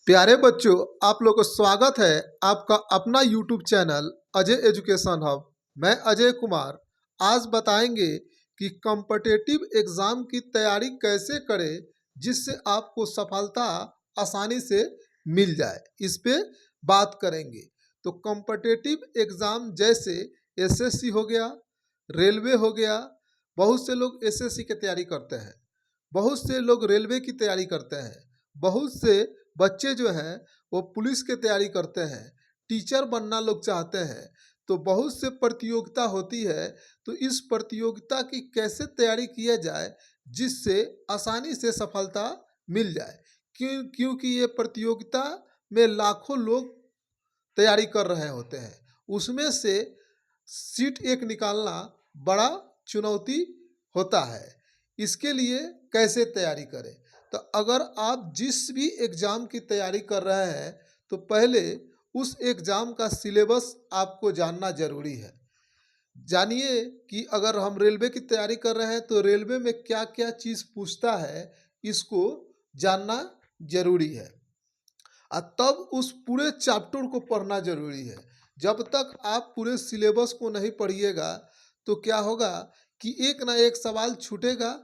प्यारे बच्चों, आप लोग को स्वागत है आपका अपना YouTube channel Ajay education hub. मैं अजय कुमार। आज बताएंगे कि कॉम्पिटिटिव एग्ज़ाम की तैयारी कैसे करें जिससे आपको सफलता आसानी से मिल जाए। इस पे बात करेंगे। तो कॉम्पिटिटिव एग्ज़ाम जैसे एसएससी हो गया, रेलवे हो गया। बहुत से लोग एसएससी की तैयारी करते हैं, बहुत से लोग रेलवे की तैयारी करते हैं, बहुत से बच्चे जो हैं वो पुलिस की तैयारी करते हैं, टीचर बनना लोग चाहते हैं। तो बहुत से प्रतियोगिता होती है। तो इस प्रतियोगिता की कैसे तैयारी किया जाए जिससे आसानी से सफलता मिल जाए। क्योंकि ये प्रतियोगिता में लाखों लोग तैयारी कर रहे होते हैं, उसमें से सीट एक निकालना बड़ा चुनौती होता है। इसके लिए कैसे तैयारी करें? तो अगर आप जिस भी एग्ज़ाम की तैयारी कर रहे हैं तो पहले उस एग्ज़ाम का सिलेबस आपको जानना ज़रूरी है। जानिए कि अगर हम रेलवे की तैयारी कर रहे हैं तो रेलवे में क्या क्या चीज़ पूछता है, इसको जानना ज़रूरी है। तब उस पूरे चैप्टर को पढ़ना ज़रूरी है। जब तक आप पूरे सिलेबस को नहीं पढ़िएगा तो क्या होगा कि एक ना एक सवाल छूटेगा।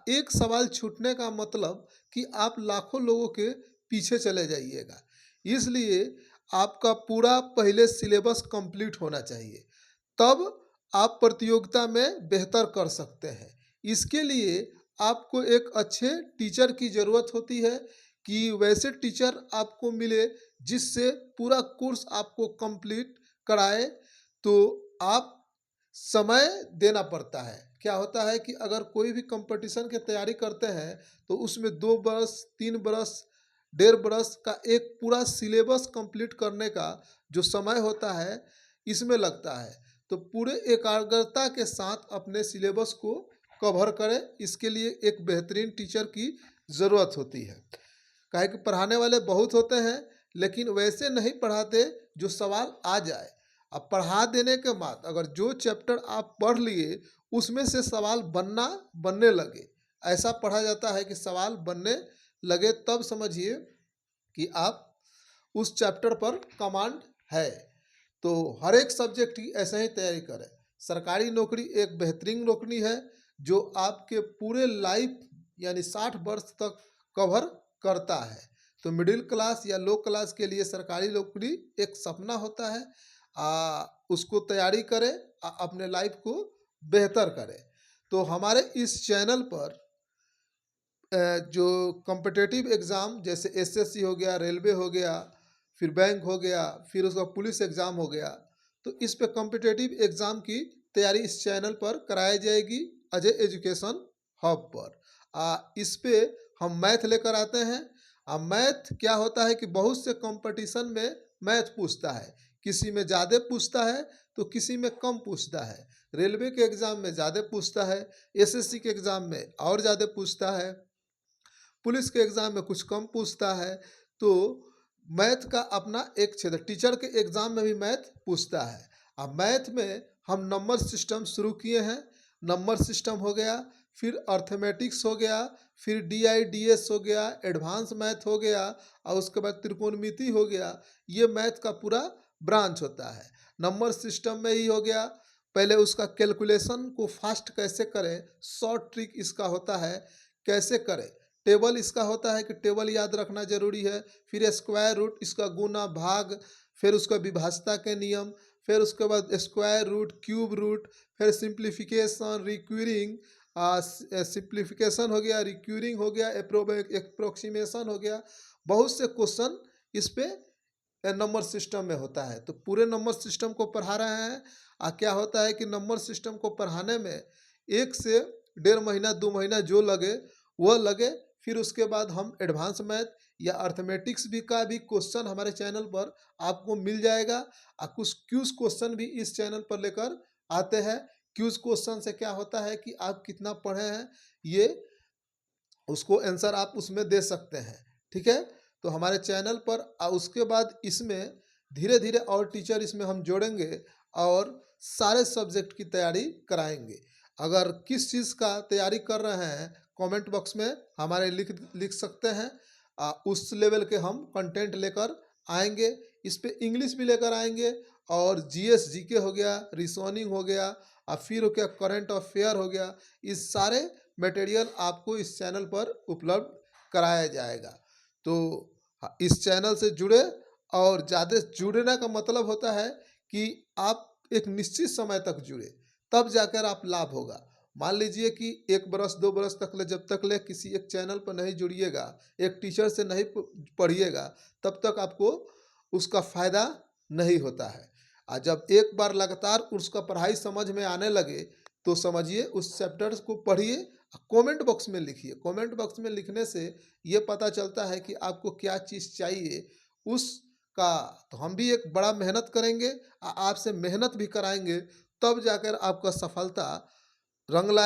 एक सवाल छूटने का मतलब कि आप लाखों लोगों के पीछे चले जाइएगा। इसलिए आपका पूरा पहले सिलेबस कंप्लीट होना चाहिए, तब आप प्रतियोगिता में बेहतर कर सकते हैं। इसके लिए आपको एक अच्छे टीचर की ज़रूरत होती है कि वैसे टीचर आपको मिले जिससे पूरा कोर्स आपको कंप्लीट कराए। तो आप समय देना पड़ता है। क्या होता है कि अगर कोई भी कंपटीशन की तैयारी करते हैं तो उसमें 2 बरस 3 बरस 1.5 बरस का एक पूरा सिलेबस कंप्लीट करने का जो समय होता है इसमें लगता है। तो पूरे एकाग्रता के साथ अपने सिलेबस को कवर करें। इसके लिए एक बेहतरीन टीचर की ज़रूरत होती है। काहे कि पढ़ाने वाले बहुत होते हैं लेकिन वैसे नहीं पढ़ाते जो सवाल आ जाए। अब पढ़ा देने के बाद अगर जो चैप्टर आप पढ़ लिए उसमें से सवाल बनने लगे, ऐसा पढ़ा जाता है कि सवाल बनने लगे, तब समझिए कि आप उस चैप्टर पर कमांड है। तो हर एक सब्जेक्ट की ऐसे ही तैयारी करें। सरकारी नौकरी एक बेहतरीन नौकरी है जो आपके पूरे लाइफ यानी 60 वर्ष तक कवर करता है। तो मिडिल क्लास या लो क्लास के लिए सरकारी नौकरी एक सपना होता है। उसको तैयारी करें, अपने लाइफ को बेहतर करें। तो हमारे इस चैनल पर जो कॉम्पिटिटिव एग्ज़ाम जैसे एसएससी हो गया, रेलवे हो गया, फिर बैंक हो गया, फिर उसका पुलिस एग्ज़ाम हो गया, तो इस पे कॉम्पिटिटिव एग्ज़ाम की तैयारी इस चैनल पर कराई जाएगी अजय एजुकेशन हब पर। इस पे हम मैथ लेकर आते हैं। मैथ क्या होता है कि बहुत से कंपटीशन में मैथ पूछता है, किसी में ज़्यादा पूछता है तो किसी में कम पूछता है। रेलवे के एग्ज़ाम में ज़्यादा पूछता है, एसएससी के एग्ज़ाम में और ज़्यादा पूछता है, पुलिस के एग्ज़ाम में कुछ कम पूछता है। तो मैथ का अपना एक क्षेत्र, टीचर के एग्ज़ाम में भी मैथ पूछता है। अब मैथ में हम नंबर सिस्टम शुरू किए हैं। नंबर सिस्टम हो गया, फिर अर्थमेटिक्स हो गया, फिर डीआईडीएस हो गया, एडवांस मैथ हो गया, और उसके बाद त्रिकोणमिति हो गया। ये मैथ का पूरा ब्रांच होता है। नंबर सिस्टम में ही हो गया, पहले उसका कैलकुलेशन को फास्ट कैसे करें, शॉर्ट ट्रिक इसका होता है कैसे करें। टेबल इसका होता है कि टेबल याद रखना जरूरी है। फिर स्क्वायर रूट, इसका गुना भाग, फिर उसका विभाज्यता के नियम, फिर उसके बाद स्क्वायर रूट, क्यूब रूट, फिर सिंप्लीफिकेशन, रिक्यूरिंग, सिंप्लीफिकेशन हो गया, रिक्यूरिंग हो गया, अप्रोक्सीमेशन हो गया। बहुत से क्वेश्चन इस पे नंबर सिस्टम में होता है। तो पूरे नंबर सिस्टम को पढ़ा रहे हैं। क्या होता है कि नंबर सिस्टम को पढ़ाने में 1 से 1.5 महीना 2 महीना जो लगे वह लगे। फिर उसके बाद हम एडवांस मैथ या अर्थमेटिक्स भी का भी क्वेश्चन हमारे चैनल पर आपको मिल जाएगा। कुछ क्यूज क्वेश्चन भी इस चैनल पर लेकर आते हैं। क्यूज क्वेश्चन से क्या होता है कि आप कितना पढ़े हैं ये उसको आंसर आप उसमें दे सकते हैं। ठीक है, तो हमारे चैनल पर उसके बाद इसमें धीरे धीरे और टीचर इसमें हम जोड़ेंगे और सारे सब्जेक्ट की तैयारी कराएंगे। अगर किस चीज़ का तैयारी कर रहे हैं कमेंट बॉक्स में हमारे लिख लिख सकते हैं। उस लेवल के हम कंटेंट लेकर आएंगे। इस पे इंग्लिश भी लेकर आएंगे और जीएस जीके हो गया, रीजनिंग हो गया, फिर हो गया करंट अफेयर हो गया। इस सारे मटेरियल आपको इस चैनल पर उपलब्ध कराया जाएगा। तो इस चैनल से जुड़े, और ज़्यादा जुड़ने का मतलब होता है कि आप एक निश्चित समय तक जुड़े, तब जाकर आप लाभ होगा। मान लीजिए कि 1 बरस 2 बरस तक ले, जब तक ले किसी एक चैनल पर नहीं जुड़िएगा, एक टीचर से नहीं पढ़िएगा, तब तक आपको उसका फ़ायदा नहीं होता है। जब एक बार लगातार उसका पढ़ाई समझ में आने लगे, तो समझिए उस चैप्टर्स को पढ़िए, कमेंट बॉक्स में लिखिए। कमेंट बॉक्स में लिखने से ये पता चलता है कि आपको क्या चीज़ चाहिए उसका। तो हम भी एक बड़ा मेहनत करेंगे, आपसे मेहनत भी कराएंगे, तब जाकर आपका सफलता रंग लाए।